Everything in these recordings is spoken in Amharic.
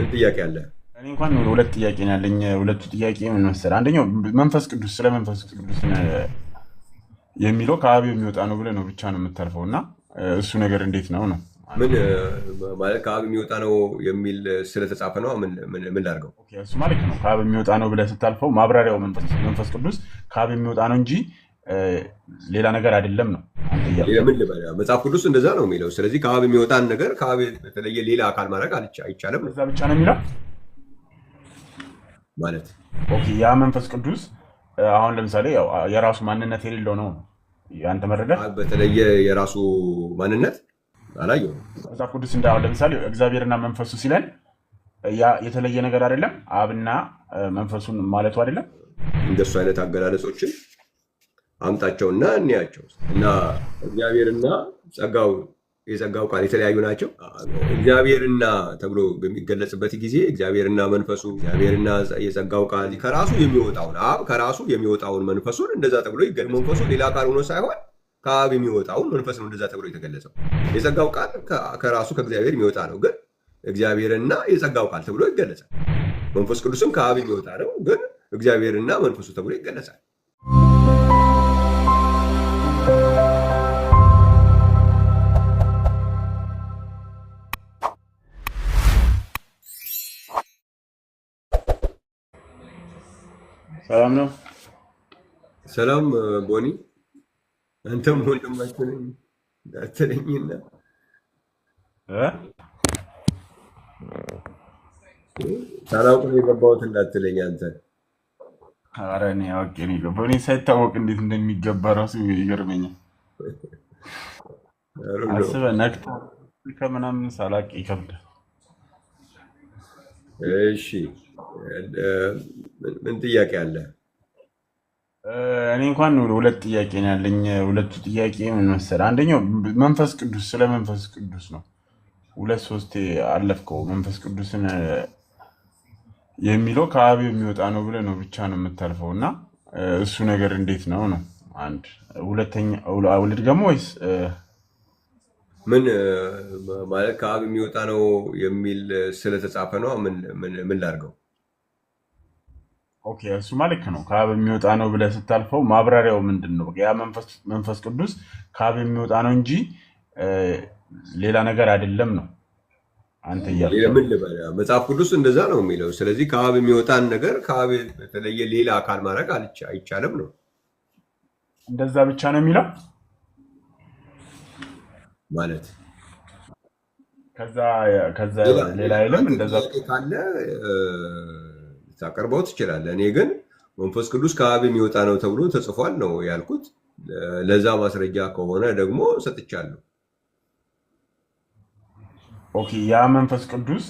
ምን ጥያቄ አለ? እኔ እንኳን ሁለት ጥያቄ ነው ያለኝ። ሁለቱ ጥያቄ ምን መሰለህ? አንደኛው መንፈስ ቅዱስ ስለ መንፈስ ቅዱስ የሚለው ከአብ የሚወጣ ነው ብለህ ነው ብቻ ነው የምታልፈው እና እሱ ነገር እንዴት ነው ነው? ምን ማለት ከአብ የሚወጣ ነው የሚል ስለተጻፈ ነው? ምን ላድርገው? ኦኬ፣ እሱ ማለት ነው ከአብ የሚወጣ ነው ብለህ ስታልፈው ማብራሪያው መንፈስ ቅዱስ ከአብ የሚወጣ ነው እንጂ ሌላ ነገር አይደለም ነው አንተ እያልክ ምን ልበል? መጽሐፍ ቅዱስ እንደዛ ነው የሚለው። ስለዚህ ከአብ የሚወጣን ነገር ከአብ በተለየ ሌላ አካል ማድረግ አይቻልም ነው እዛ ብቻ ነው የሚለው ማለት። ኦኬ፣ ያ መንፈስ ቅዱስ አሁን ለምሳሌ ያው የራሱ ማንነት የሌለው ነው ያንተ መረዳት። ከአብ በተለየ የራሱ ማንነት አላየሁም። መጽሐፍ ቅዱስ እንደ አሁን ለምሳሌ እግዚአብሔርና መንፈሱ ሲለን ያ የተለየ ነገር አይደለም፣ አብና መንፈሱን ማለቱ አይደለም። እንደሱ አይነት አገላለጾችን አምጣቸውና እንያቸው እና እግዚአብሔርና ጸጋው የጸጋው ቃል የተለያዩ ናቸው። እግዚአብሔርና ተብሎ በሚገለጽበት ጊዜ እግዚአብሔርና መንፈሱ እግዚአብሔርና የጸጋው ቃል ከራሱ የሚወጣውን አብ ከራሱ የሚወጣውን መንፈሱን እንደዛ ተብሎ ይገለጻል። መንፈሱ ሌላ ቃል ሆኖ ሳይሆን ከአብ የሚወጣውን መንፈስ ነው እንደዛ ተብሎ የተገለጸው። የጸጋው ቃል ከራሱ ከእግዚአብሔር የሚወጣ ነው፣ ግን እግዚአብሔርና የጸጋው ቃል ተብሎ ይገለጻል። መንፈስ ቅዱስም ከአብ የሚወጣ ነው፣ ግን እግዚአብሔርና መንፈሱ ተብሎ ይገለጻል። ሰላም ነው። ሰላም ቦኒ፣ አንተም ወንድማችን እንዳትለኝና ሳላውቅ ነው የገባሁት እንዳትለኝ አንተ። ኧረ እኔ አውቄ ነው የገባው። እኔ ሳይታወቅ እንዴት እንደሚገባ ራሱ ይገርመኛል። አስበህ ነግተህ ከምናምን ሳላውቅ ይከብዳል። እሺ ምን ጥያቄ አለ? እኔ እንኳን ሁለት ጥያቄ ነው ያለኝ። ሁለቱ ጥያቄ ምን መሰለህ? አንደኛው መንፈስ ቅዱስ ስለ መንፈስ ቅዱስ ነው። ሁለት ሶስቴ አለፍከው። መንፈስ ቅዱስን የሚለው ከአብ የሚወጣ ነው ብለህ ነው ብቻ ነው የምታልፈው እና እሱ ነገር እንዴት ነው ነው? አንድ ሁለተኛ ውልድ ደግሞ ወይስ ምን ማለት ከአብ የሚወጣ ነው የሚል ስለተጻፈ ነው? ምን ላድርገው? ኦኬ፣ እሱ ማለት ነው ከአብ የሚወጣ ነው ብለህ ስታልፈው ማብራሪያው ምንድን ነው? ያ መንፈስ ቅዱስ ከአብ የሚወጣ ነው እንጂ ሌላ ነገር አይደለም ነው አንተ እያልክ። ምን ልበል? መጽሐፍ ቅዱስ እንደዛ ነው የሚለው። ስለዚህ ከአብ የሚወጣን ነገር ከአብ በተለየ ሌላ አካል ማድረግ አይቻልም ነው። እንደዛ ብቻ ነው ማለት ከዛ ሌላ አይልም። እንደዛ ካለ ታቀርበው ትችላለህ። እኔ ግን መንፈስ ቅዱስ ከአብ የሚወጣ ነው ተብሎ ተጽፏል ነው ያልኩት። ለዛ ማስረጃ ከሆነ ደግሞ ሰጥቻለሁ። ኦኬ፣ ያ መንፈስ ቅዱስ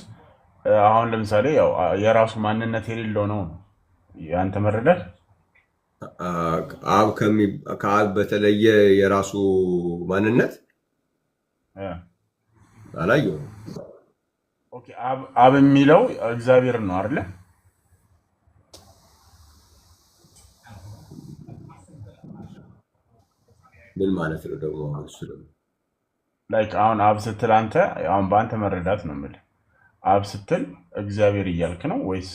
አሁን ለምሳሌ ያው የራሱ ማንነት የሌለው ነው ያንተ መረዳት። ከአብ በተለየ የራሱ ማንነት አላየሁም። ኦኬ፣ አብ የሚለው እግዚአብሔር ነው አይደለ? ምን ማለት ነው ደግሞ? እሱ ደግሞ ላይክ አሁን አብ ስትል አንተ አሁን በአንተ መረዳት ነው የምልህ። አብ ስትል እግዚአብሔር እያልክ ነው ወይስ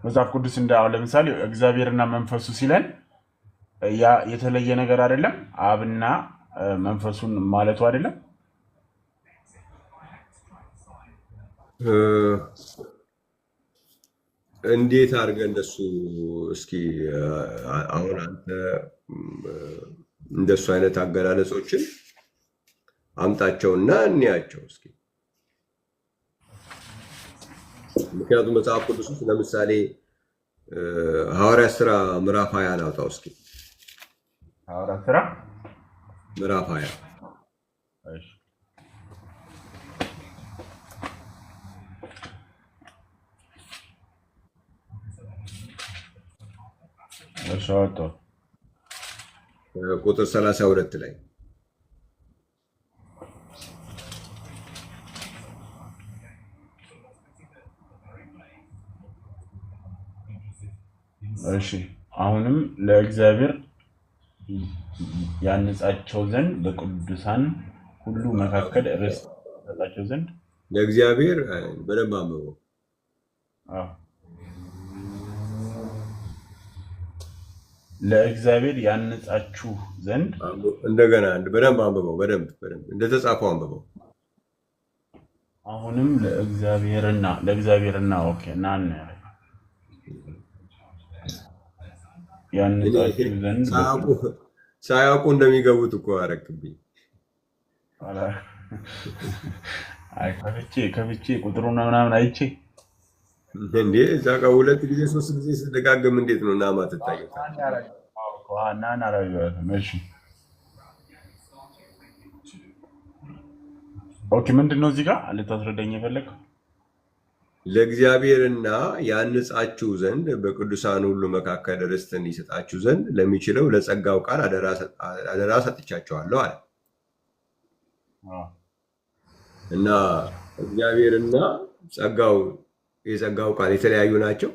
መጽሐፍ ቅዱስ እንደ አሁን ለምሳሌ እግዚአብሔርና መንፈሱ ሲለን ያ የተለየ ነገር አይደለም፣ አብና መንፈሱን ማለቱ አይደለም። እንዴት አድርገህ እንደሱ እስኪ አሁን አንተ እንደሱ አይነት አገላለጾችን አምጣቸውና እንያቸው እስኪ። ምክንያቱም መጽሐፍ ቅዱስ ውስጥ ለምሳሌ ሐዋርያት ሥራ ምዕራፍ 20 አውጣው እስኪ። ሐዋርያት ሥራ ምዕራፍ 20 እሺ፣ አወጣሁ። ቁጥር 32 ላይ እሺ፣ አሁንም ለእግዚአብሔር ያንጻቸው ዘንድ በቅዱሳን ሁሉ መካከል ርስት ያሰጣቸው ዘንድ ለእግዚአብሔር በደንብ አንብበው። አዎ፣ ለእግዚአብሔር ያንጻችሁ ዘንድ እንደገና በደንብ አንብበው። በደንብ እንደተጻፈው አንብበው። አሁንም ለእግዚአብሔርና ኦኬ ናን ያንጻችሁ ዘንድ ሳያውቁ እንደሚገቡት እኮ አረክብኝ። አይ ከፍቼ ቁጥሩና ምናምን አይቼ እንዴ እዛ ጋር 2 ጊዜ 3 ጊዜ ስደጋግም እንዴት ነው ናማ ትታየው? ኦኬ ምንድን ነው እዚህ ጋር ልታስረዳኝ የፈለግኸው? ለእግዚአብሔርና ያንጻችሁ ዘንድ በቅዱሳን ሁሉ መካከል ርስትን ይሰጣችሁ ዘንድ ለሚችለው ለጸጋው ቃል አደራ ሰጥቻችኋለሁ አለ እና እግዚአብሔርና የጸጋው ቃል የተለያዩ ናቸው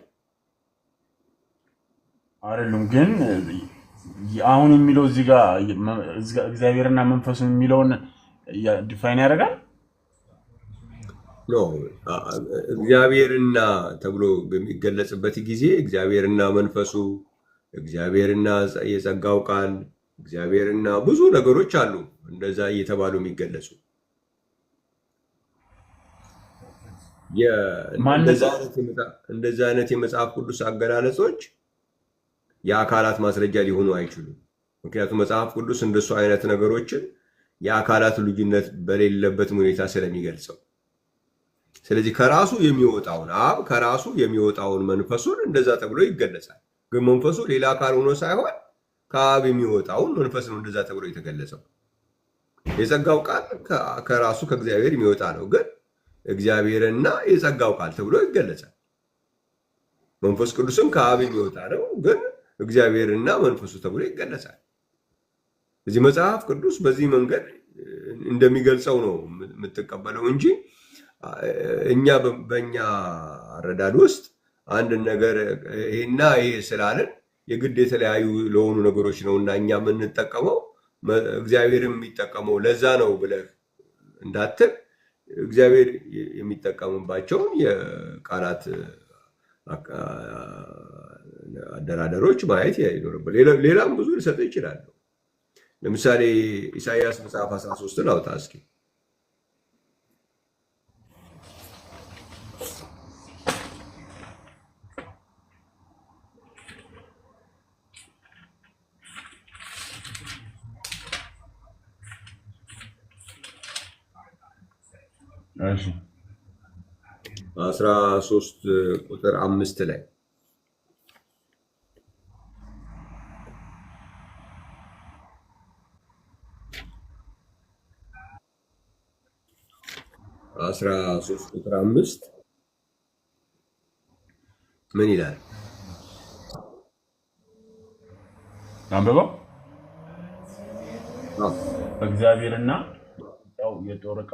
አይደሉም? ግን አሁን የሚለው እዚህ ጋር እግዚአብሔርና መንፈሱ የሚለውን ዲፋይን ያደርጋል። እግዚአብሔርና ተብሎ በሚገለጽበት ጊዜ እግዚአብሔርና መንፈሱ፣ እግዚአብሔርና የጸጋው ቃል፣ እግዚአብሔርና ብዙ ነገሮች አሉ እንደዛ እየተባሉ የሚገለጹ። እንደዛ አይነት የመጽሐፍ ቅዱስ አገላለጾች የአካላት ማስረጃ ሊሆኑ አይችሉም። ምክንያቱም መጽሐፍ ቅዱስ እንደሱ አይነት ነገሮችን የአካላት ልዩነት በሌለበትም ሁኔታ ስለሚገልጸው፣ ስለዚህ ከራሱ የሚወጣውን አብ ከራሱ የሚወጣውን መንፈሱን እንደዛ ተብሎ ይገለጻል። ግን መንፈሱ ሌላ አካል ሆኖ ሳይሆን ከአብ የሚወጣውን መንፈስ ነው እንደዛ ተብሎ የተገለጸው። የጸጋው ቃል ከራሱ ከእግዚአብሔር የሚወጣ ነው፣ ግን እግዚአብሔርና የጸጋው ቃል ተብሎ ይገለጻል። መንፈስ ቅዱስም ከአብ የሚወጣ ነው፣ ግን እግዚአብሔርና መንፈሱ ተብሎ ይገለጻል። እዚህ መጽሐፍ ቅዱስ በዚህ መንገድ እንደሚገልጸው ነው የምትቀበለው እንጂ እኛ በእኛ አረዳድ ውስጥ አንድ ነገር ይሄና ይሄ ስላለን የግድ የተለያዩ ለሆኑ ነገሮች ነው እና እኛ የምንጠቀመው እግዚአብሔርም የሚጠቀመው ለዛ ነው ብለህ እንዳትል፣ እግዚአብሔር የሚጠቀምባቸውን የቃላት አደራደሮች ማየት ይኖርብን። ሌላም ብዙ ሊሰጥ ይችላል። ለምሳሌ ኢሳይያስ መጽሐፍ 13 አውጣ እስኪ። እሺ 13 ቁጥር 5 ላይ ቁጥር 5 ምን ይላል? አንብበው። እግዚአብሔርና የጦር ዕቃ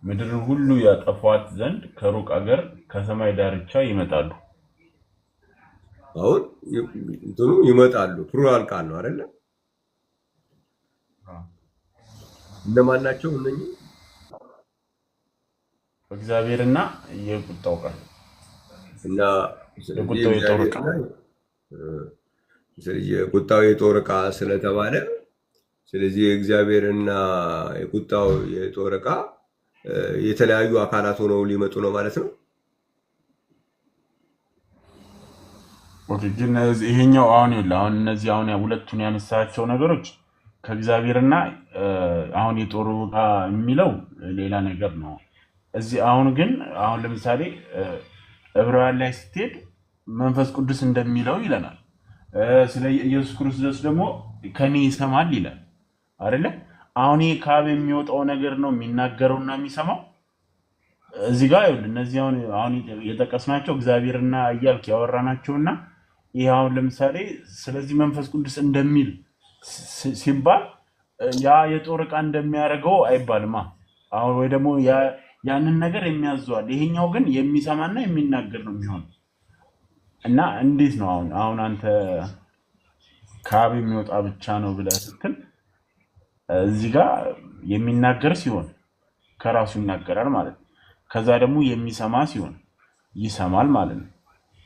ምድርን ሁሉ ያጠፏት ዘንድ ከሩቅ አገር ከሰማይ ዳርቻ ይመጣሉ። አሁን እንትኑ ይመጣሉ ፕሉራል ቃል ነው አይደለ? እነማን ናቸው እነኚህ? እግዚአብሔርና የቁጣው ቃል እና የቁጣው የጦር ዕቃ የቁጣው የጦር ዕቃ ስለተባለ ስለዚህ እግዚአብሔርና የቁጣው የጦር ዕቃ የተለያዩ አካላት ሆነው ሊመጡ ነው ማለት ነው። ኦኬ ግን ይሄኛው አሁን እነዚህ ሁለቱን ያነሳቸው ነገሮች ከእግዚአብሔርና አሁን የጦር ዕቃ የሚለው ሌላ ነገር ነው። እዚህ ግን ለምሳሌ ዕብራውያን ላይ ስትሄድ መንፈስ ቅዱስ እንደሚለው ይለናል። ስለ ኢየሱስ ክርስቶስ ደግሞ ከኔ ይሰማል ይላል አይደለ? አሁን ይሄ ከአብ የሚወጣው ነገር ነው የሚናገረውና የሚሰማው። እዚህ ጋር እነዚህ አሁን የጠቀስናቸው እግዚአብሔርና እያልክ ያወራናቸውና ይሄ ለምሳሌ ስለዚህ መንፈስ ቅዱስ እንደሚል ሲባል ያ የጦር ዕቃ እንደሚያደርገው አይባልማ። ወይ ደግሞ ያንን ነገር የሚያዘዋል። ይሄኛው ግን የሚሰማና የሚናገር ነው የሚሆነው። እና እንዴት ነው አሁን አንተ ከአብ የሚወጣ ብቻ ነው ብለህ ስትል እዚህ ጋር የሚናገር ሲሆን ከራሱ ይናገራል ማለት ነው። ከዛ ደግሞ የሚሰማ ሲሆን ይሰማል ማለት ነው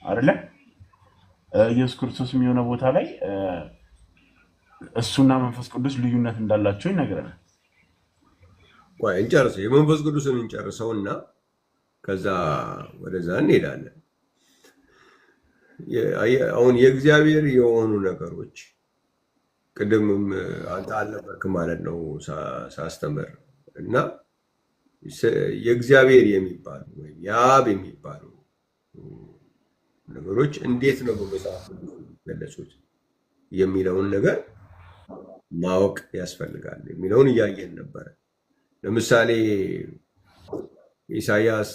አይደለ? ኢየሱስ ክርስቶስ የሆነ ቦታ ላይ እሱና መንፈስ ቅዱስ ልዩነት እንዳላቸው ይነግረናል። ቆይ እንጨርሰው፣ የመንፈስ ቅዱስን እንጨርሰውና ከዛ ወደዛ እንሄዳለን። አሁን የእግዚአብሔር የሆኑ ነገሮች ቅድምም አንተ አልነበርክም ማለት ነው ሳስተምር እና የእግዚአብሔር የሚባሉ ወይም የአብ የሚባሉ ነገሮች እንዴት ነው በመጽሐፍ የሚገለጹት የሚለውን ነገር ማወቅ ያስፈልጋል የሚለውን እያየን ነበረ። ለምሳሌ ኢሳይያስ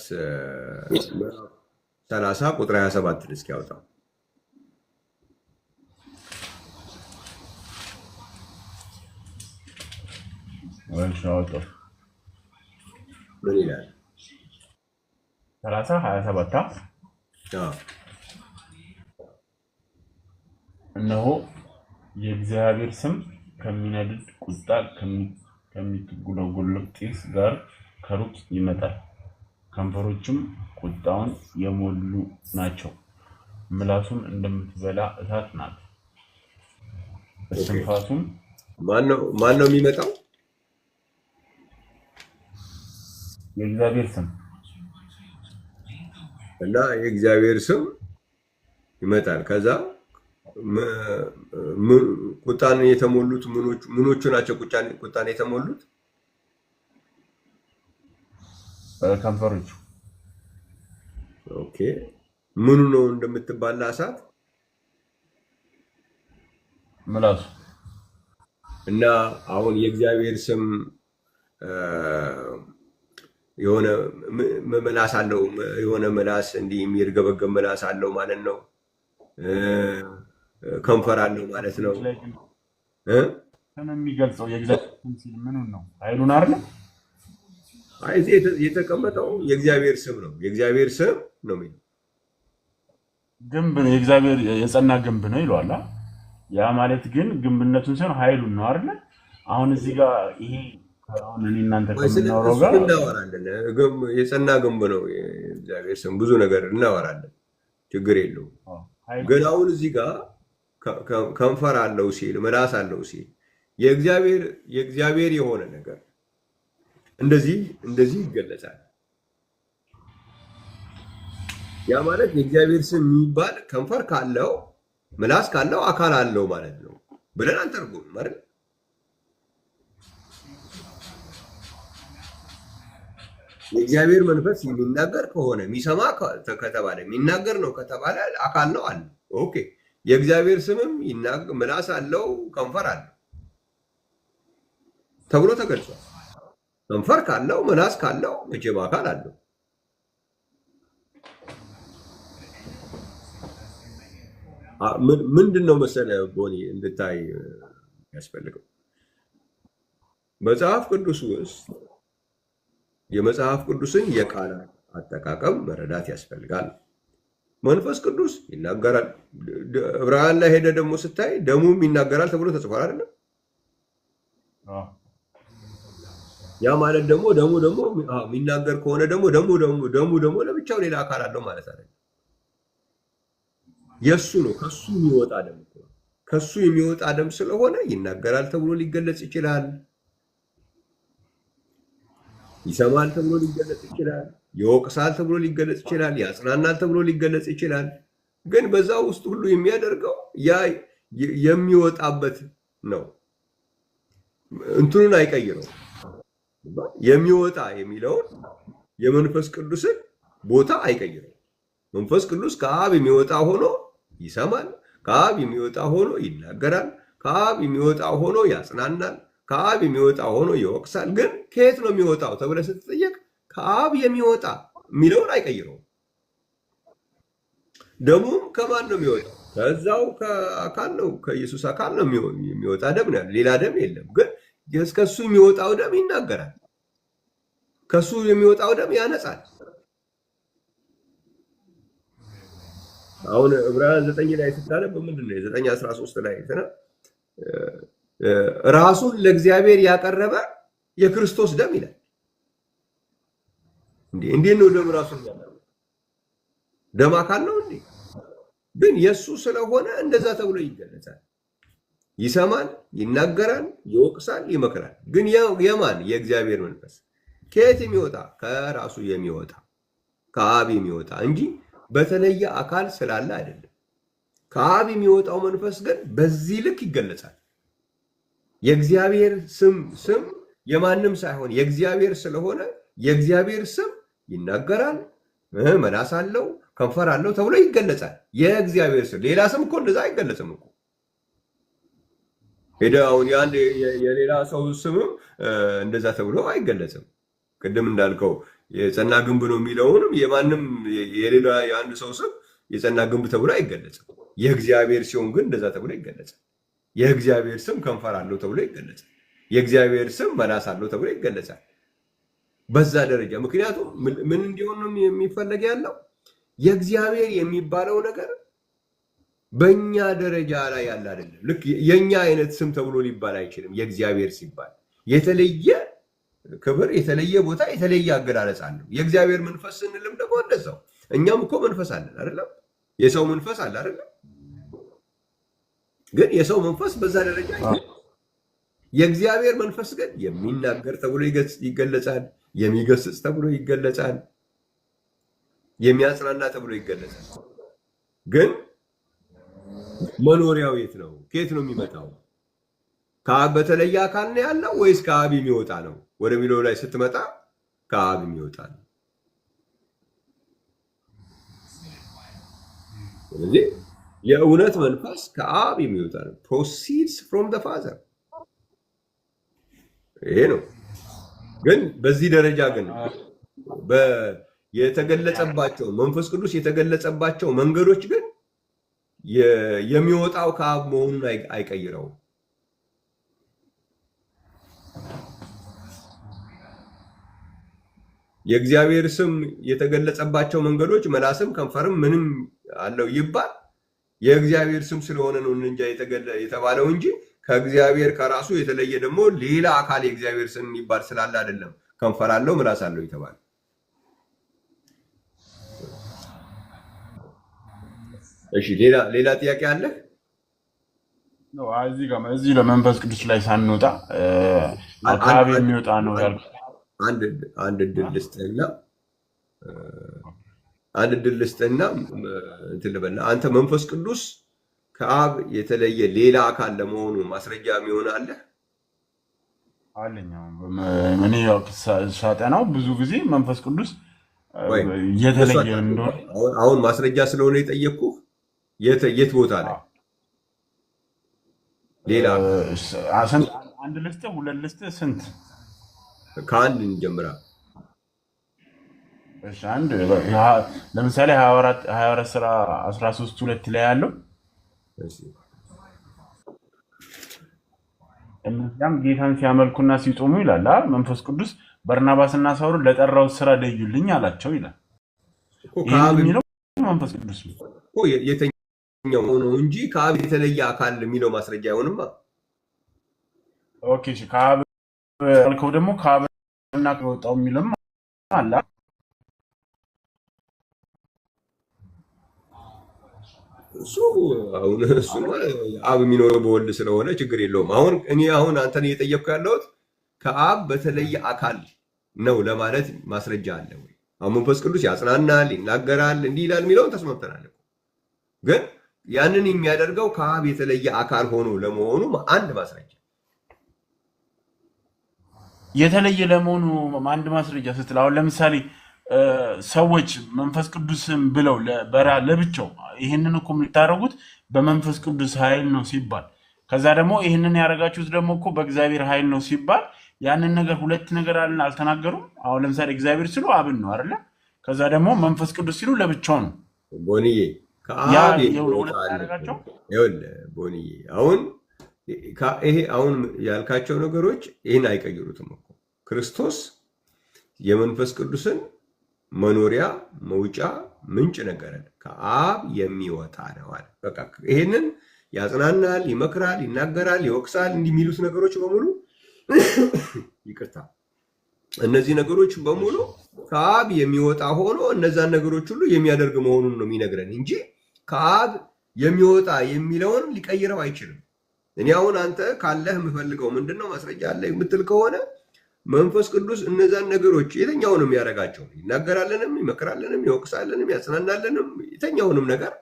30 ቁጥር 27 እስኪ ያውጣው። ምን ይላል? 30:27 እነሆ የእግዚአብሔር ስም ከሚነድድ ቁጣ ከሚትጉለጉል ጢስ ጋር ከሩቅ ይመጣል፣ ከንፈሮቹም ቁጣውን የሞሉ ናቸው፣ ምላሱም እንደምትበላ እሳት ናት፣ እስትንፋሱም ማን ነው የሚመጣው? የእግዚአብሔር ስም እና የእግዚአብሔር ስም ይመጣል። ከዛ ቁጣን የተሞሉት ምኖቹ ናቸው? ቁጣን የተሞሉት ከንፈሮቹ። ኦኬ፣ ምኑ ነው እንደምትባላ እሳት? ምላሱ። እና አሁን የእግዚአብሔር ስም የሆነ ምላስ አለው፣ የሆነ ምላስ እንዲህ የሚርገበገብ ምላስ አለው ማለት ነው። ከንፈር አለው ማለት ነው። የሚገልጸው የእግዚአብሔር ስም ሲል ምኑን ነው? ኃይሉን አይደል? አይ እዚህ የተቀመጠው የእግዚአብሔር ስም ነው። የእግዚአብሔር ስም ነው የሚለው ግንብ ነው፣ የእግዚአብሔር የጸና ግንብ ነው ይለዋል። ያ ማለት ግን ግንብነቱን ሳይሆን ኃይሉን ነው አይደል? አሁን እዚህ ጋር ይሄ አሁን እኔ እናንተ ከምናወራው ጋር እናወራለን። የጸና ግንብ ነው የእግዚአብሔር ስም። ብዙ ነገር እናወራለን፣ ችግር የለውም። ግን አሁን እዚህ ጋር ከንፈር አለው ሲል ምላስ አለው ሲል የእግዚአብሔር የሆነ ነገር እንደዚህ ይገለጻል። ያ ማለት የእግዚአብሔር ስም የሚባል ከንፈር ካለው ምላስ ካለው አካል አለው ማለት ነው ብለን አንተርጉም ማለት ነው። የእግዚአብሔር መንፈስ የሚናገር ከሆነ የሚሰማ ከተባለ የሚናገር ነው ከተባለ አካል ነው አለ። ኦኬ፣ የእግዚአብሔር ስምም ምላስ አለው ከንፈር አለው ተብሎ ተገልጿል። ከንፈር ካለው ምላስ ካለው መቼም አካል አለው። ምንድን ነው መሰለህ ቦኒ እንድታይ ያስፈልገው መጽሐፍ ቅዱስ ውስጥ የመጽሐፍ ቅዱስን የቃላት አጠቃቀም መረዳት ያስፈልጋል። መንፈስ ቅዱስ ይናገራል። ዕብራውያን ላይ ሄደ ደግሞ ስታይ ደሙም ይናገራል ተብሎ ተጽፏል አይደለም? ያ ማለት ደግሞ ደሙ የሚናገር ከሆነ ደሙ ለብቻው ሌላ አካል አለው ማለት አይደለም። የሱ ነው፣ ከሱ የሚወጣ ደም ነው። ከሱ የሚወጣ ደም ስለሆነ ይናገራል ተብሎ ሊገለጽ ይችላል። ይሰማል ተብሎ ሊገለጽ ይችላል። ይወቅሳል ተብሎ ሊገለጽ ይችላል። ያጽናናል ተብሎ ሊገለጽ ይችላል። ግን በዛ ውስጥ ሁሉ የሚያደርገው ያ የሚወጣበት ነው። እንትኑን አይቀይረው። የሚወጣ የሚለውን የመንፈስ ቅዱስን ቦታ አይቀይረው። መንፈስ ቅዱስ ከአብ የሚወጣ ሆኖ ይሰማል፣ ከአብ የሚወጣ ሆኖ ይናገራል፣ ከአብ የሚወጣ ሆኖ ያጽናናል፣ ከአብ የሚወጣ ሆኖ ይወቅሳል። ግን ከየት ነው የሚወጣው ተብለህ ስትጠየቅ ከአብ የሚወጣ የሚለውን አይቀይረውም። ደሙም ከማን ነው የሚወጣው? ከዛው ከአካል ነው፣ ከኢየሱስ አካል ነው የሚወጣ ደም ነው። ሌላ ደም የለም። ግን ከሱ የሚወጣው ደም ይናገራል። ከሱ የሚወጣው ደም ያነጻል። አሁን ዕብራውያን 9 ላይ ስታነብ ምንድን ነው 9:13 ላይ ራሱን ለእግዚአብሔር ያቀረበ የክርስቶስ ደም ይላል። እንዴት ነው ደም ራሱ የሚያደርገው? ደም አካል ነው እንዴ? ግን የሱ ስለሆነ እንደዛ ተብሎ ይገለጻል። ይሰማል፣ ይናገራል፣ ይወቅሳል፣ ይመክራል። ግን የማን የእግዚአብሔር መንፈስ ከየት የሚወጣ? ከራሱ የሚወጣ ከአብ የሚወጣ እንጂ በተለየ አካል ስላለ አይደለም። ከአብ የሚወጣው መንፈስ ግን በዚህ ልክ ይገለጻል። የእግዚአብሔር ስም የማንም ሳይሆን የእግዚአብሔር ስለሆነ የእግዚአብሔር ስም ይናገራል፣ መላስ አለው፣ ከንፈር አለው ተብሎ ይገለጻል። የእግዚአብሔር ስም ሌላ ስም እኮ እንደዛ አይገለጽም እኮ። ሄደህ አሁን የሌላ ሰው ስምም እንደዛ ተብሎ አይገለጽም። ቅድም እንዳልከው የጸና ግንብ ነው የሚለውንም የማንም የሌላ የአንድ ሰው ስም የጸና ግንብ ተብሎ አይገለጽም። የእግዚአብሔር ሲሆን ግን እንደዛ ተብሎ ይገለጻል። የእግዚአብሔር ስም ከንፈር አለው ተብሎ ይገለጻል። የእግዚአብሔር ስም መላስ አለው ተብሎ ይገለጻል። በዛ ደረጃ ምክንያቱም ምን እንዲሆን ነው የሚፈለግ ያለው? የእግዚአብሔር የሚባለው ነገር በእኛ ደረጃ ላይ ያለ አይደለም። ልክ የእኛ አይነት ስም ተብሎ ሊባል አይችልም። የእግዚአብሔር ሲባል የተለየ ክብር፣ የተለየ ቦታ፣ የተለየ አገላለጽ አለው። የእግዚአብሔር መንፈስ ስንልም ደግሞ እንደዛው። እኛም እኮ መንፈስ አለን አይደለም? የሰው መንፈስ አለ አይደለም? ግን የሰው መንፈስ በዛ ደረጃ የእግዚአብሔር መንፈስ ግን የሚናገር ተብሎ ይገለጻል፣ የሚገስጽ ተብሎ ይገለጻል፣ የሚያጽናና ተብሎ ይገለጻል። ግን መኖሪያው የት ነው? ከየት ነው የሚመጣው? ከአብ በተለየ አካል ነው ያለው ወይስ ከአብ የሚወጣ ነው ወደሚለው ላይ ስትመጣ ከአብ የሚወጣ ነው። ስለዚህ የእውነት መንፈስ ከአብ የሚወጣ ነው። proceeds from the father ይሄ ነው። ግን በዚህ ደረጃ ግን የተገለጸባቸው መንፈስ ቅዱስ የተገለጸባቸው መንገዶች ግን የሚወጣው ከአብ መሆኑን አይቀይረውም። የእግዚአብሔር ስም የተገለጸባቸው መንገዶች መላስም ከንፈርም ምንም አለው ይባል የእግዚአብሔር ስም ስለሆነ ነው እንጂ የተባለው እንጂ ከእግዚአብሔር ከራሱ የተለየ ደግሞ ሌላ አካል የእግዚአብሔር ስም ይባል ስላለ አይደለም። ከንፈር አለው ምላስ አለው ይተባል። እሺ ሌላ ጥያቄ አለ? ነው እዚህ ለመንፈስ ቅዱስ ላይ ሳንወጣ ከአብ የሚወጣ ነው ያልኩት። አንድ እድል ልስጥህና እንትን ልበልና አንተ መንፈስ ቅዱስ ከአብ የተለየ ሌላ አካል ለመሆኑ ማስረጃ የሚሆን አለ? አለኝ። እኔ ሳጠናው ብዙ ጊዜ መንፈስ ቅዱስ የተለየ እንደሆነ አሁን ማስረጃ ስለሆነ የጠየቅኩህ የት ቦታ ላይ ሌላ አንድ ልስጥህ፣ ሁለት ልስጥህ፣ ስንት? ከአንድ እንጀምራ። እሺ አንድ ለምሳሌ 24 ስራ 13:2 ላይ ያለው እነዚያም ጌታን ሲያመልኩና ሲጾሙ ይላል መንፈስ ቅዱስ በርናባስና ሳውልን ለጠራው ስራ ለዩልኝ አላቸው ይላል። የሚለው መንፈስ ቅዱስ ነው የተኛው ነው እንጂ ከአብ የተለየ አካል የሚለው ማስረጃ አይሆንማ። ኦኬ እሺ ከአብ አልከው ደግሞ ከአብና ከወጣው የሚልም አለ። እሱ አብ የሚኖረው በወልድ ስለሆነ ችግር የለውም። አሁን አንተን እየጠየቅኩ ያለሁት ከአብ በተለየ አካል ነው ለማለት ማስረጃ አለ ወይ? አሁን መንፈስ ቅዱስ ያጽናናል፣ ይናገራል፣ እንዲህ ይላል የሚለውን ተስማምተናል። ግን ያንን የሚያደርገው ከአብ የተለየ አካል ሆኖ ለመሆኑ አንድ ማስረጃ የተለየ ለመሆኑ አንድ ማስረጃ ስትል አሁን ለምሳሌ ሰዎች መንፈስ ቅዱስን ብለው ለብቻው ይህንን እኮ የምታደርጉት በመንፈስ ቅዱስ ኃይል ነው ሲባል ከዛ ደግሞ ይህንን ያደረጋችሁት ደግሞ እኮ በእግዚአብሔር ኃይል ነው ሲባል ያንን ነገር ሁለት ነገር አልተናገሩም። አሁን ለምሳሌ እግዚአብሔር ሲሉ አብን ነው አይደለ? ከዛ ደግሞ መንፈስ ቅዱስ ሲሉ ለብቻው ነው። ቦንዬ ከአብ ያደረጋቸው ቦንዬ አሁን ያልካቸው ነገሮች ይህን አይቀይሩትም እኮ ክርስቶስ የመንፈስ ቅዱስን መኖሪያ መውጫ ምንጭ ነገረን። ከአብ የሚወጣ ነው አለ። በቃ ይሄንን ያጽናናል፣ ይመክራል፣ ይናገራል፣ ይወቅሳል እንዲሚሉት ነገሮች በሙሉ ይቅርታ፣ እነዚህ ነገሮች በሙሉ ከአብ የሚወጣ ሆኖ እነዛን ነገሮች ሁሉ የሚያደርግ መሆኑን ነው የሚነግረን እንጂ ከአብ የሚወጣ የሚለውን ሊቀይረው አይችልም። እኔ አሁን አንተ ካለህ የምፈልገው ምንድን ነው ማስረጃ አለ የምትል ከሆነ መንፈስ ቅዱስ እነዛን ነገሮች የትኛውንም ያደርጋቸው ይናገራለንም፣ ይመክራለንም፣ ይወቅሳለንም፣ ያጽናናለንም የተኛውንም ነገር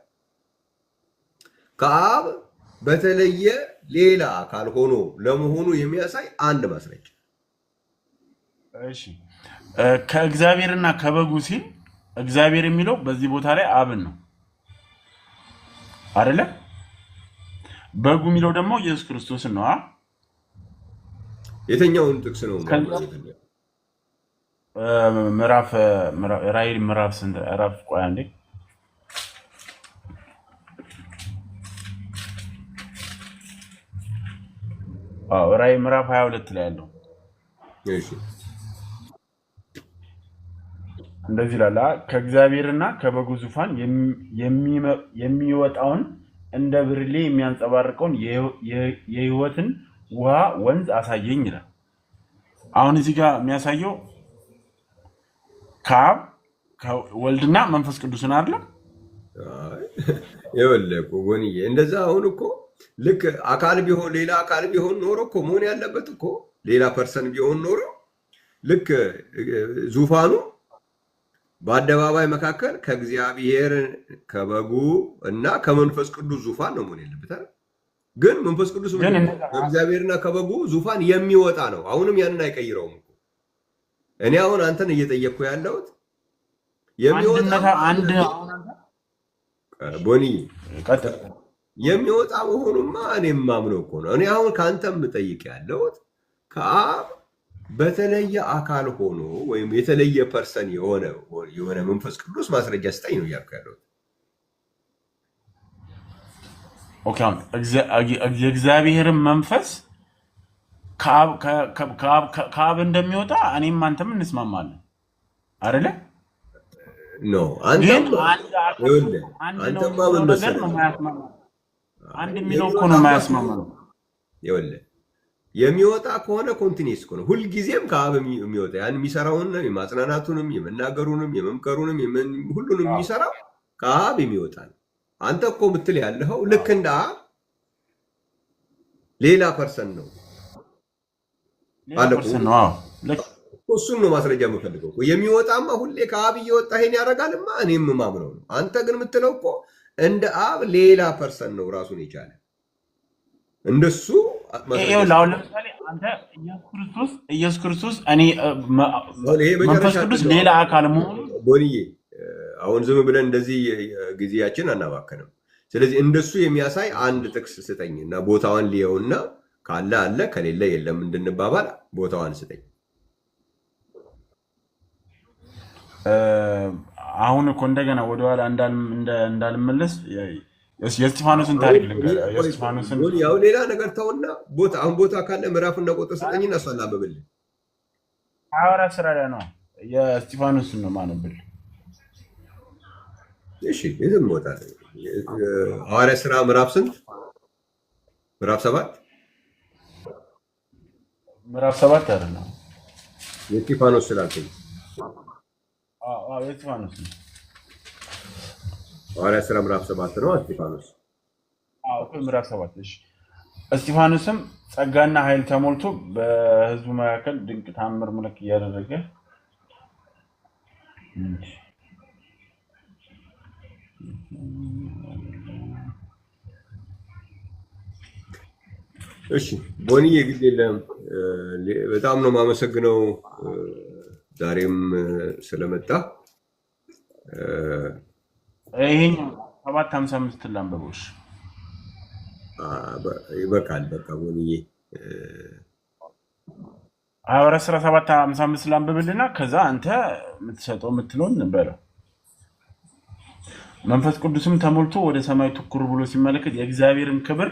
ከአብ በተለየ ሌላ አካል ሆኖ ለመሆኑ የሚያሳይ አንድ ማስረጃ። እሺ ከእግዚአብሔርና ከበጉ ሲል እግዚአብሔር የሚለው በዚህ ቦታ ላይ አብን ነው አይደለ? በጉ የሚለው ደግሞ ኢየሱስ ክርስቶስን ነው። የትኛውን ጥቅስ ነው? ራዕይ ምዕራፍ ስንት? ቆይ አንዴ ራዕይ ምዕራፍ 22 ላይ ያለው እንደዚህ ይላል። ከእግዚአብሔርና ከበጉ ዙፋን የሚወጣውን እንደ ብርሌ የሚያንጸባርቀውን የሕይወትን ውሃ ወንዝ አሳየኝ ይላል። አሁን እዚህ ጋር የሚያሳየው ከአብ ወልድና መንፈስ ቅዱስን አይደለም። ይኸውልህ ጎንዬ እንደዛ አሁን እኮ ልክ አካል ቢሆን ሌላ አካል ቢሆን ኖሮ እኮ መሆን ያለበት እኮ ሌላ ፐርሰን ቢሆን ኖሮ ልክ ዙፋኑ በአደባባይ መካከል ከእግዚአብሔር ከበጉ እና ከመንፈስ ቅዱስ ዙፋን ነው መሆን ያለበት አይደል? ግን መንፈስ ቅዱስ ከእግዚአብሔርና ከበጉ ዙፋን የሚወጣ ነው። አሁንም ያንን አይቀይረውም እኮ። እኔ አሁን አንተን እየጠየቅኩ ያለሁት የሚወጣ መሆኑማ እኔም ማምነው እኮ ነው። እኔ አሁን ከአንተም የምጠይቅ ያለሁት ከአብ በተለየ አካል ሆኖ ወይም የተለየ ፐርሰን የሆነ መንፈስ ቅዱስ ማስረጃ ስጠኝ ነው እያልኩ ያለሁት። የእግዚአብሔርን መንፈስ ከአብ እንደሚወጣ እኔም አንተም እንስማማለን አይደለ? አንድ የሚለው እኮ ነው የማያስማማ ነው። የሚወጣ ከሆነ ኮንቲኒስ እኮ ነው። ሁልጊዜም ከአብ የሚወጣ ያን የሚሰራውን የማጽናናቱንም የመናገሩንም የመምከሩንም ሁሉንም የሚሰራው ከአብ የሚወጣ ነው። አንተ እኮ ምትል ያለኸው ልክ እንደ አብ ሌላ ፐርሰን ነው አለ። እሱን ነው ማስረጃ የምፈልገው። የሚወጣማ ሁሌ ከአብ እየወጣ ይሄን ያደርጋልማ እኔም ማምነው ነው። አንተ ግን የምትለው እኮ እንደ አብ ሌላ ፐርሰን ነው ራሱን የቻለ እንደሱ። አሁን ለምሳሌ አንተ ኢየሱስ ክርስቶስ እኔ መንፈስ ቅዱስ ሌላ አካል መሆኑ ቦንዬ አሁን ዝም ብለን እንደዚህ ጊዜያችን አናባከንም። ስለዚህ እንደሱ የሚያሳይ አንድ ጥቅስ ስጠኝ እና ቦታዋን ልየውና ካለ አለ ከሌለ የለም እንድንባባል ቦታዋን ስጠኝ። አሁን እኮ እንደገና ወደኋላ እንዳልመለስ የእስጢፋኖስን ታሪክ ልንገርህ። የእስጢፋኖስን ያው ሌላ ነገር ተውና አሁን ቦታ ካለ ምዕራፍና ቁጥር ስጠኝና እሷን ላንብብልህ። ሐዋርያት ሥራ ላይ ነው የእስጢፋኖስን ነው የማነብልህ። እሺ የትም ቦታ ሐዋርያት ሥራ ምዕራፍ ስንት? ምዕራፍ 7 አይደለም የእስጢፋኖስ ስላልከኝ የእስጢፋኖስ ነው። ሐዋርያት ሥራ ምዕራፍ 7 ነው። እስጢፋኖስ ምዕራፍ 7። እሺ እስጢፋኖስም ጸጋና ኃይል ተሞልቶ በሕዝቡ መካከል ድንቅ ታምር ምልክት እያደረገ እሺ ቦንዬ ግድ የለም። በጣም ነው የማመሰግነው ዛሬም ስለመጣ። ይሄኛው 7:55 ላንብበውሽ። ይበቃል። በቃ ቦንዬ ሐዋርያት ሥራ 7:55 ላንብብልና ከዛ አንተ የምትሰጠው የምትለውን ነበረ። መንፈስ ቅዱስም ተሞልቶ ወደ ሰማይ ትኩር ብሎ ሲመለከት የእግዚአብሔርን ክብር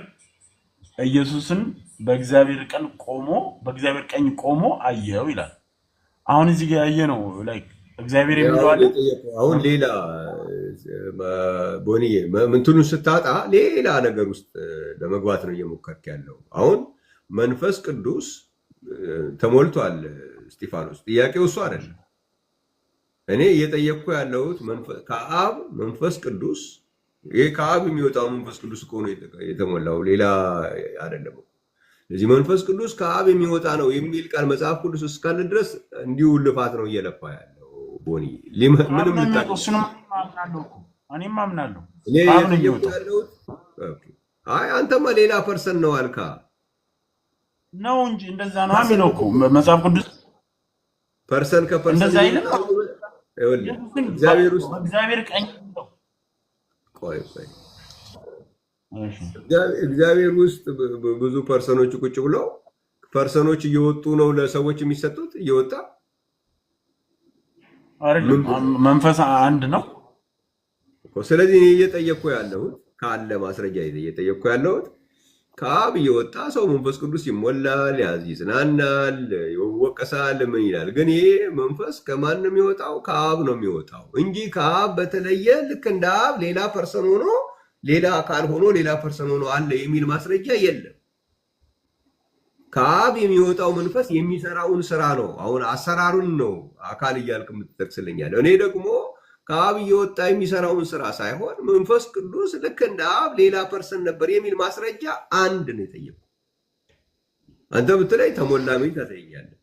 ኢየሱስን በእግዚአብሔር ቀኝ ቆሞ አየው ይላል። አሁን እዚህ ጋር ያየ ነው ላይ እግዚአብሔር የሚለው አለ። አሁን ሌላ ቦንዬ ምንቱን ስታጣ ሌላ ነገር ውስጥ ለመግባት ነው እየሞከርክ ያለው። አሁን መንፈስ ቅዱስ ተሞልቷል እስጢፋኖስ። ጥያቄው እሱ አይደለም። እኔ እየጠየቅኩ ያለሁት ከአብ መንፈስ ቅዱስ፣ ይሄ ከአብ የሚወጣው መንፈስ ቅዱስ እኮ ነው የተሞላው፣ ሌላ አይደለም። ስለዚህ መንፈስ ቅዱስ ከአብ የሚወጣ ነው የሚል ቃል መጽሐፍ ቅዱስ እስካለ ድረስ እንዲሁ ልፋት ነው እየለፋ ያለው። ቦኒ ምንም እኔም አምናለሁ። እኔ እየጠየቅኩ ያለሁት አንተማ ሌላ ፐርሰን ነው አልካ ነው እንጂ እንደዛ ነው የሚለው እኮ መጽሐፍ ቅዱስ። ፐርሰን ከፐርሰን እንደዛ አይልም። እግዚአብሔር ቀኝ ነው። ቆይ እግዚአብሔር ውስጥ ብዙ ፐርሰኖች ቁጭ ብለው ፐርሰኖች እየወጡ ነው ለሰዎች የሚሰጡት እየወጣ አይደለም። መንፈስ አንድ ነው። ስለዚህ እኔ እየጠየቅኩ ያለሁት ካለ ማስረጃ እየጠየቅኩ ያለሁት ከአብ እየወጣ ሰው መንፈስ ቅዱስ ይሞላል፣ ይጽናናል፣ ይወቀሳል፣ ምን ይላል። ግን ይሄ መንፈስ ከማን ነው የሚወጣው? ከአብ ነው የሚወጣው እንጂ ከአብ በተለየ ልክ እንደ አብ ሌላ ፐርሰን ሆኖ ሌላ አካል ሆኖ ሌላ ፐርሰን ሆኖ አለ የሚል ማስረጃ የለም። ከአብ የሚወጣው መንፈስ የሚሰራውን ስራ ነው። አሁን አሰራሩን ነው አካል እያልክ የምትጠቅስልኛል። እኔ ደግሞ ከአብ እየወጣ የሚሰራውን ስራ ሳይሆን መንፈስ ቅዱስ ልክ እንደ አብ ሌላ ፐርሰን ነበር የሚል ማስረጃ አንድ ነው የጠየቁ። አንተ ብትለኝ ተሞላ ሚል ታሳየኛለህ፣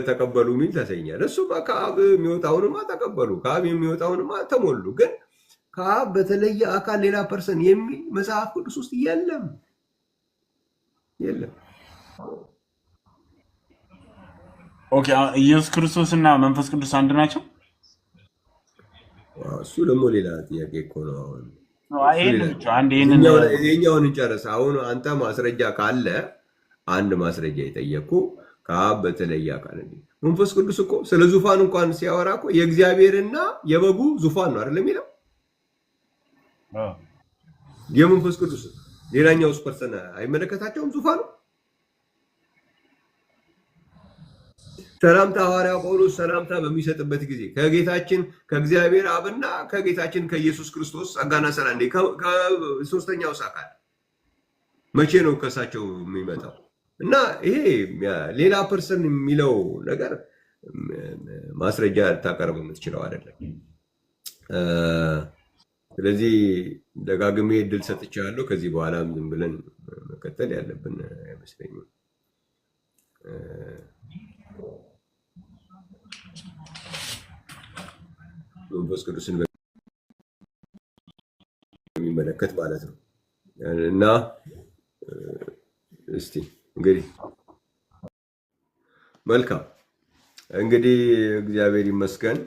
ተቀበሉ ሚል ታሳየኛለህ። እሱማ ከአብ የሚወጣውንማ ተቀበሉ፣ ከአብ የሚወጣውንማ ተሞሉ። ግን ከአብ በተለየ አካል ሌላ ፐርሰን የሚል መጽሐፍ ቅዱስ ውስጥ የለም። ኦኬ፣ ኢየሱስ ክርስቶስ እና መንፈስ ቅዱስ አንድ ናቸው? እሱ ደግሞ ሌላ ጥያቄ እኮ ነው። ይሄኛውን እንጨርስ። አሁን አንተ ማስረጃ ካለ አንድ ማስረጃ የጠየቅኩ ከአብ በተለየ አካል መንፈስ ቅዱስ እኮ ስለ ዙፋን እንኳን ሲያወራ እኮ የእግዚአብሔርና የበጉ ዙፋን ነው አይደለም የሚለው የመንፈስ ቅዱስ። ሌላኛው ፐርሰን አይመለከታቸውም ዙፋኑ። ሰላምታ ሐዋርያው ጳውሎስ ሰላምታ በሚሰጥበት ጊዜ ከጌታችን ከእግዚአብሔር አብና ከጌታችን ከኢየሱስ ክርስቶስ ጸጋና ሰላም ከሶስተኛው አካል መቼ ነው ከሳቸው የሚመጣው? እና ይሄ ሌላ ፐርሰን የሚለው ነገር ማስረጃ ልታቀርብ የምትችለው አይደለም። ስለዚህ ደጋግሜ እድል ሰጥቻለሁ። ከዚህ በኋላም ዝም ብለን መቀጠል ያለብን አይመስለኝም። መንፈስ ቅዱስን በሚመለከት ማለት ነው። እና እስቲ እንግዲህ መልካም እንግዲህ እግዚአብሔር ይመስገን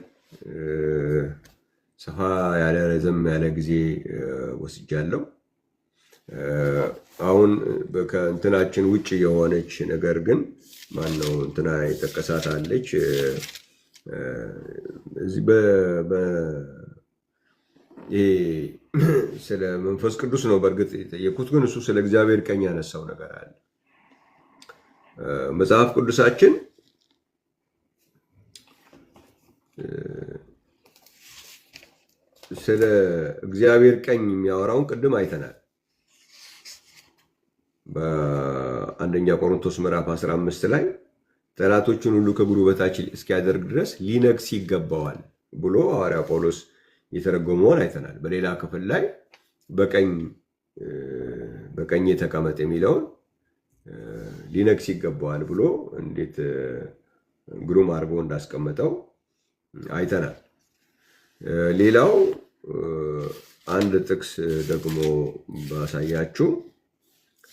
ሰፋ ያለ ረዘም ያለ ጊዜ ወስጃለሁ። አሁን ከእንትናችን ውጭ የሆነች ነገር ግን ማነው እንትና የጠቀሳት አለች። ይሄ ስለ መንፈስ ቅዱስ ነው በእርግጥ የጠየኩት፣ ግን እሱ ስለ እግዚአብሔር ቀኝ ያነሳው ነገር አለ። መጽሐፍ ቅዱሳችን ስለ እግዚአብሔር ቀኝ የሚያወራውን ቅድም አይተናል። በአንደኛ ቆሮንቶስ ምዕራፍ 15 ላይ ጠላቶቹን ሁሉ ከእግሩ በታች እስኪያደርግ ድረስ ሊነግስ ይገባዋል ብሎ ሐዋርያ ጳውሎስ የተረጎመውን አይተናል። በሌላ ክፍል ላይ በቀኝ ተቀመጥ የሚለውን ሊነግስ ይገባዋል ብሎ እንዴት ግሩም አድርጎ እንዳስቀመጠው አይተናል። ሌላው አንድ ጥቅስ ደግሞ ባሳያችሁ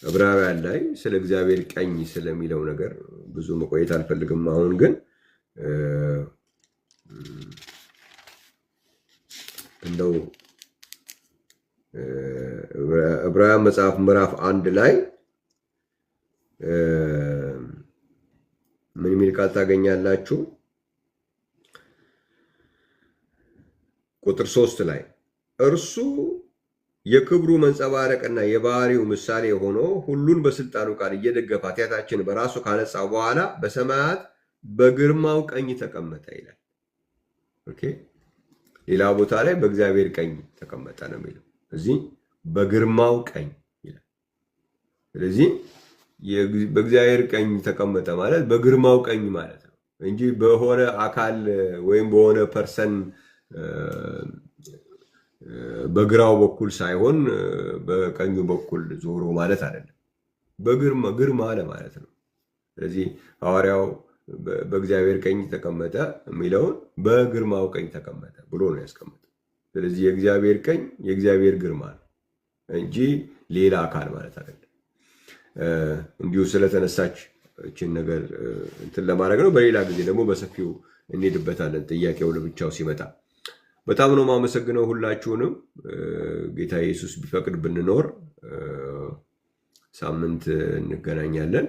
ዕብራውያን ላይ ስለ እግዚአብሔር ቀኝ ስለሚለው ነገር ብዙ መቆየት አልፈልግም። አሁን ግን እንደው ዕብራውያን መጽሐፍ ምዕራፍ 1 ላይ ምን የሚል ቃል ታገኛላችሁ? ቁጥር 3 ላይ እርሱ የክብሩ መንጸባረቅና የባህሪው ምሳሌ ሆኖ ሁሉን በስልጣኑ ቃል እየደገፈ ኃጢአታችንን በራሱ ካነጻ በኋላ በሰማያት በግርማው ቀኝ ተቀመጠ ይላል። ኦኬ፣ ሌላ ቦታ ላይ በእግዚአብሔር ቀኝ ተቀመጠ ነው የሚለው፣ እዚህ በግርማው ቀኝ ይላል። ስለዚህ በእግዚአብሔር ቀኝ ተቀመጠ ማለት በግርማው ቀኝ ማለት ነው። እንጂ በሆነ አካል ወይም በሆነ ፐርሰን በግራው በኩል ሳይሆን በቀኙ በኩል ዞሮ ማለት አይደለም። ግርማ ለማለት ነው። ስለዚህ ሐዋርያው በእግዚአብሔር ቀኝ ተቀመጠ የሚለውን በግርማው ቀኝ ተቀመጠ ብሎ ነው ያስቀመጠው። ስለዚህ የእግዚአብሔር ቀኝ የእግዚአብሔር ግርማ ነው እንጂ ሌላ አካል ማለት አይደለም። እንዲሁ ስለተነሳች እችን ነገር እንትን ለማድረግ ነው። በሌላ ጊዜ ደግሞ በሰፊው እንሄድበታለን፣ ጥያቄው ለብቻው ሲመጣ። በጣም ነው የማመሰግነው ሁላችሁንም። ጌታ ኢየሱስ ቢፈቅድ ብንኖር ሳምንት እንገናኛለን።